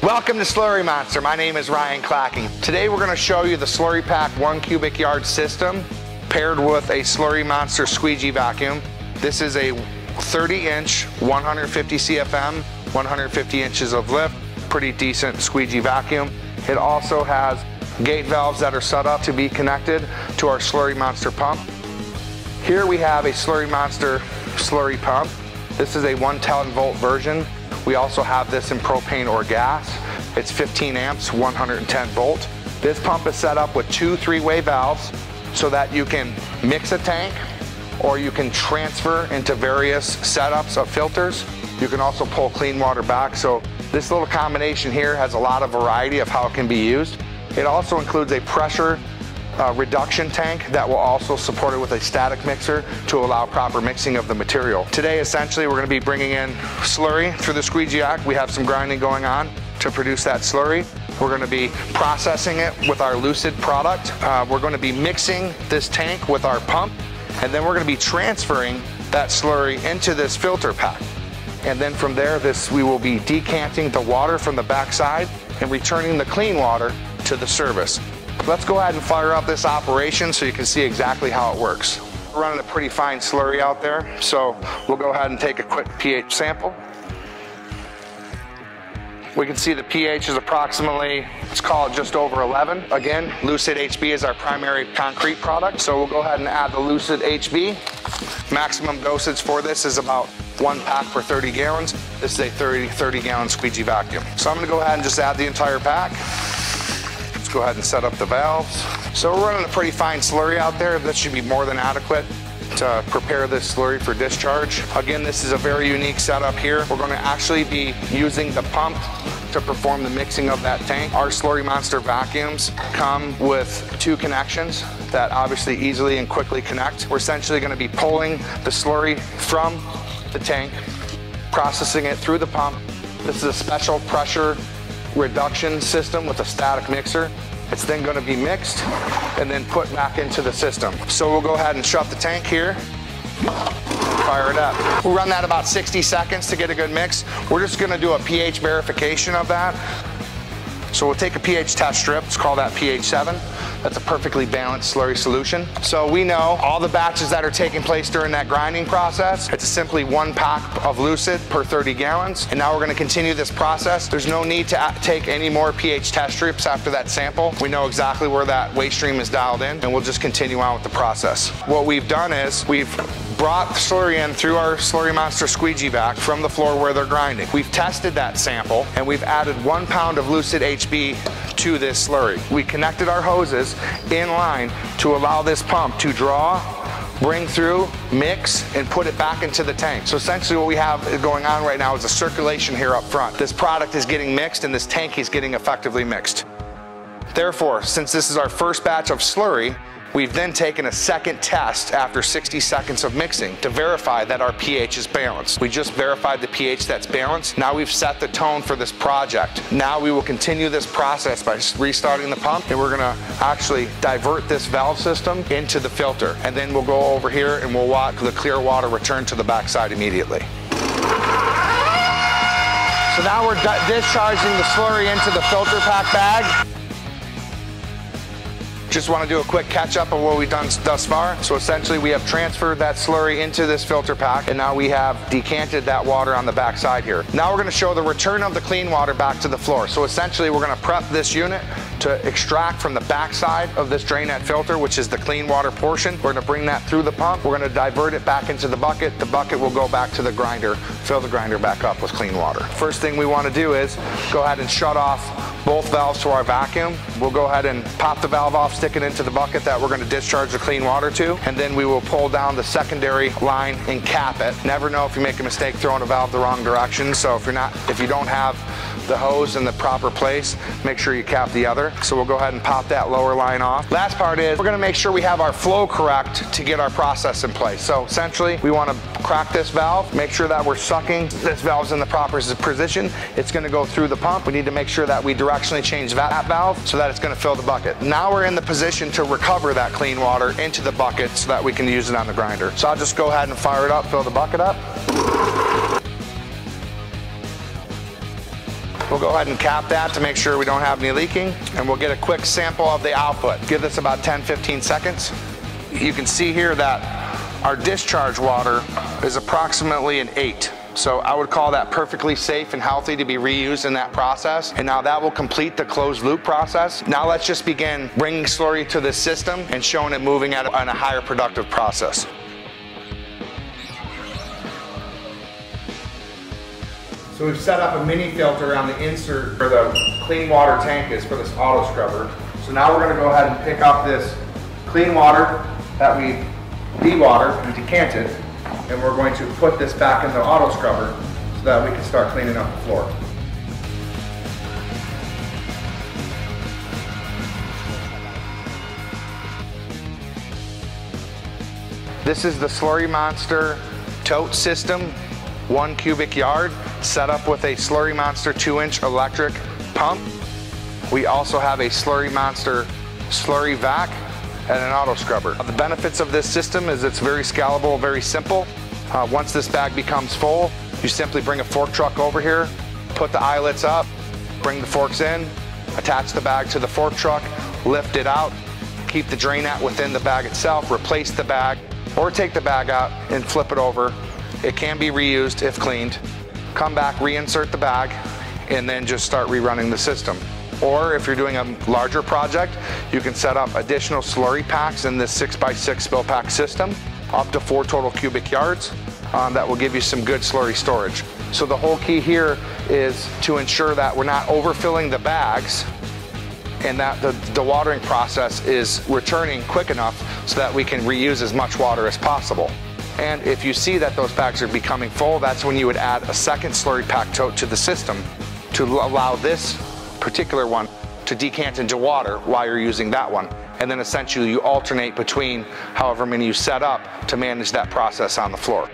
Welcome to SlurryMaster. My name is Ryan Clacking. Today we're going to show you the SlurryPack 1 cubic yard system paired with a SlurryMaster squeegee vacuum. This is a 30-inch, 150 CFM, 150 inches of lift, pretty decent squeegee vacuum. It also has gate valves that are set up to be connected to our SlurryMaster pump. Here we have a SlurryMaster slurry pump. This is a 110 volt version. We also have this in propane or gas. It's 15 amps, 110 volt. This pump is set up with two 3-way valves so that you can mix a tank or you can transfer into various setups of filters. You can also pull clean water back. So this little combination here has a lot of variety of how it can be used. It also includes a pressure reduction tank that will also support it with a static mixer to allow proper mixing of the material. Today, essentially, we're going to be bringing in slurry through the squeegee jack. We have some grinding going on to produce that slurry. We're going to be processing it with our Lucid product. We're going to be mixing this tank with our pump, and then we're going to be transferring that slurry into this filter pack. And then from there, we will be decanting the water from the backside and returning the clean water to the service. Let's go ahead and fire up this operation so you can see exactly how it works. We're running a pretty fine slurry out there, so we'll go ahead and take a quick pH sample. We can see the pH is approximately, let's call it just over 11. Again, Lucid HB is our primary concrete product, so we'll go ahead and add the Lucid HB. Maximum dosage for this is about 1 pack per 30 gallons. This is a 30 gallon squeegee vacuum. So I'm gonna go ahead and just add the entire pack. Go ahead and set up the valves. So we're running a pretty fine slurry out there. This should be more than adequate to prepare this slurry for discharge. Again, this is a very unique setup here. We're going to actually be using the pump to perform the mixing of that tank. Our SlurryMaster vacuums come with 2 connections that obviously easily and quickly connect. We're essentially going to be pulling the slurry from the tank, processing it through the pump. This is a special pressure reduction system with a static mixer. It's then going to be mixed and then put back into the system. So we'll go ahead and shut the tank here, fire it up. We'll run that about 60 seconds to get a good mix. We're just going to do a pH verification of that. So we'll take a pH test strip, let's call that pH 7. That's a perfectly balanced slurry solution. So we know all the batches that are taking place during that grinding process. It's simply 1 pack of Lucid per 30 gallons. And now we're gonna continue this process. There's no need to take any more pH test strips after that sample. We know exactly where that waste stream is dialed in, and we'll just continue on with the process. What we've done is we've brought the slurry in through our SlurryMaster squeegee vac from the floor where they're grinding. We've tested that sample and we've added 1 pound of Lucid HB to this slurry. We connected our hoses in line to allow this pump to draw, bring through, mix, and put it back into the tank. So essentially what we have going on right now is a circulation here up front. This product is getting mixed and this tank is getting effectively mixed. Therefore, since this is our first batch of slurry, we've then taken a second test after 60 seconds of mixing to verify that our pH is balanced. We just verified the pH that's balanced. Now we've set the tone for this project. Now we will continue this process by restarting the pump, and we're gonna actually divert this valve system into the filter. And then we'll go over here and we'll watch the clear water return to the backside immediately. So now we're discharging the slurry into the filter pack bag. Just want to do a quick catch up of what we've done thus far. So essentially we have transferred that slurry into this filter pack, and now we have decanted that water on the back side here. Now we're going to show the return of the clean water back to the floor. So essentially we're going to prep this unit to extract from the back side of this drainette filter, which is the clean water portion. We're going to bring that through the pump. We're going to divert it back into the bucket. The bucket will go back to the grinder, fill the grinder back up with clean water. First thing we want to do is go ahead and shut off both valves to our vacuum. We'll go ahead and pop the valve off, stick it into the bucket that we're going to discharge the clean water to, and then we will pull down the secondary line and cap it. Never know if you make a mistake throwing a valve the wrong direction, so if you don't have the hose in the proper place, make sure you cap the other. So we'll go ahead and pop that lower line off. Last part is we're going to make sure we have our flow correct to get our process in place. So essentially we want to crack this valve, make sure that we're sucking this valve's in the proper position. It's going to go through the pump. We need to make sure that we directionally change that valve so that it's going to fill the bucket. Now we're in the position to recover that clean water into the bucket so that we can use it on the grinder. So I'll just go ahead and fire it up, fill the bucket up. We'll go ahead and cap that to make sure we don't have any leaking, and we'll get a quick sample of the output. Give this about 10-15 seconds. You can see here that our discharge water is approximately an 8. So I would call that perfectly safe and healthy to be reused in that process. And now that will complete the closed loop process. Now let's just begin bringing slurry to this system and showing it moving on a higher productive process. So we've set up a mini filter on the insert where the clean water tank is for this auto scrubber. So now we're going to go ahead and pick up this clean water that we de-water and decant it, and we're going to put this back in the auto scrubber so that we can start cleaning up the floor. This is the SlurryMaster Tote System, 1 cubic yard, set up with a SlurryMaster 2-inch electric pump. We also have a SlurryMaster slurry vac and an auto scrubber. The benefits of this system is it's very scalable, very simple. Once this bag becomes full, you simply bring a fork truck over here, put the eyelets up, bring the forks in, attach the bag to the fork truck, lift it out, keep the drainette within the bag itself, replace the bag, or take the bag out and flip it over. It can be reused if cleaned. Come back, reinsert the bag, and then just start rerunning the system. Or if you're doing a larger project, you can set up additional slurry packs in this 6x6 spill pack system, up to 4 total cubic yards. That will give you some good slurry storage. So the whole key here is to ensure that we're not overfilling the bags and that the watering process is returning quick enough so that we can reuse as much water as possible. And if you see that those bags are becoming full, that's when you would add a second SlurryPack tote to the system to allow this particular one to decant into water while you're using that one. And then essentially you alternate between however many you set up to manage that process on the floor.